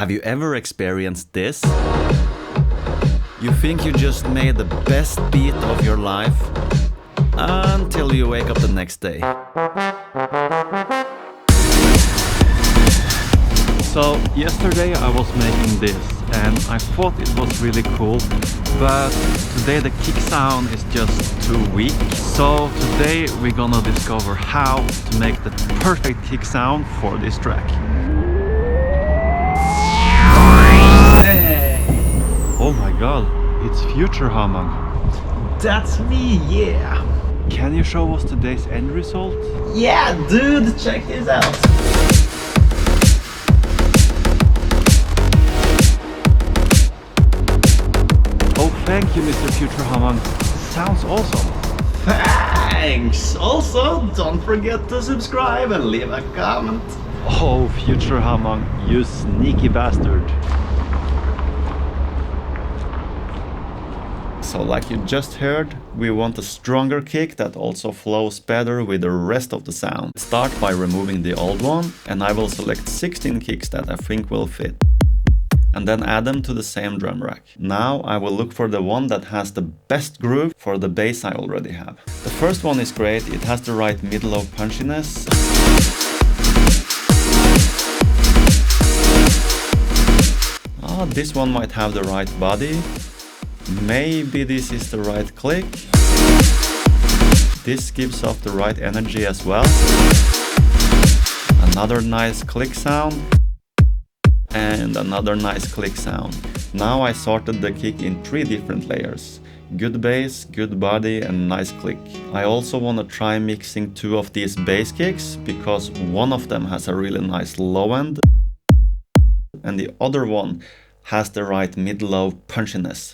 Have you ever experienced this? You think you just made the best beat of your life until you wake up the next day. So yesterday I was making this and I thought it was really cool, but today the kick sound is just too weak. So today we're gonna discover how to make the perfect kick sound for this track. Hey! Oh my god, it's future Hamang. That's me, yeah! Can you show us today's end result? Yeah, dude, check this out! Oh, thank you, Mr. Future Hamang. Sounds awesome. Thanks! Also, don't forget to subscribe and leave a comment. Oh, Future Hamang, you sneaky bastard. So like you just heard, we want a stronger kick that also flows better with the rest of the sound. Start by removing the old one, and I will select 16 kicks that I think will fit. And then add them to the same drum rack. Now I will look for the one that has the best groove for the bass I already have. The first one is great, it has the right mid-low punchiness. This one might have the right body. Maybe this is the right click. This gives off the right energy as well. Another nice click sound. And another nice click sound. Now I sorted the kick in 3 different layers. Good bass, good body and nice click. I also want to try mixing 2 of these bass kicks because one of them has a really nice low end and the other one has the right mid-low punchiness.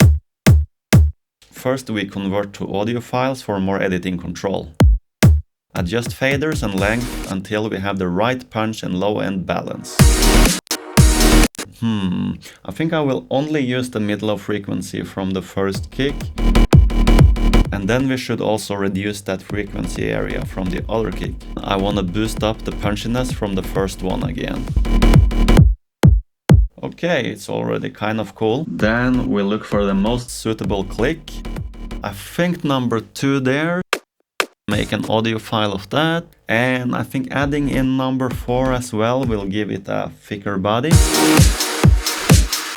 First we convert to audio files for more editing control. Adjust faders and length until we have the right punch and low end balance. I think I will only use the mid-low frequency from the first kick. And then we should also reduce that frequency area from the other kick. I want to boost up the punchiness from the first one again. Okay, it's already kind of cool. Then we look for the most suitable click. I think number 2 there. Make an audio file of that. And I think adding in number 4 as well will give it a thicker body.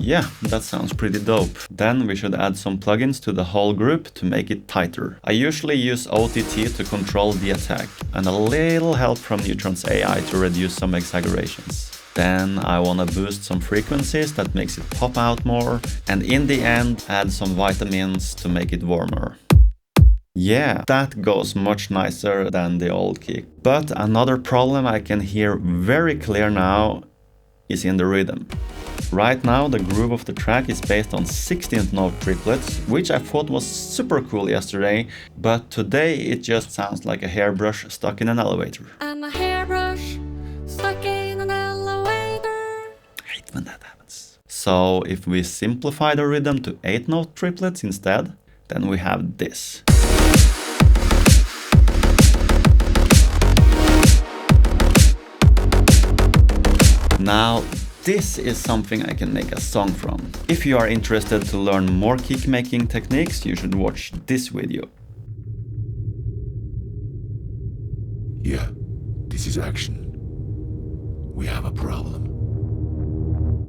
Yeah, that sounds pretty dope. Then we should add some plugins to the whole group to make it tighter. I usually use OTT to control the attack and a little help from Neutron's AI to reduce some exaggerations. Then I want to boost some frequencies that makes it pop out more, and in the end add some vitamins to make it warmer. Yeah, that goes much nicer than the old kick. But another problem I can hear very clear now is in the rhythm. Right now the groove of the track is based on 16th note triplets, which I thought was super cool yesterday, but today it just sounds like a hairbrush stuck in an elevator. I'm a hairbrush stuck in an elevator. I hate when that happens. So if we simplify the rhythm to 8 note triplets instead, then we have this. Now this is something I can make a song from. If you are interested to learn more kick making techniques, you should watch this video. Yeah, this is action. We have a problem.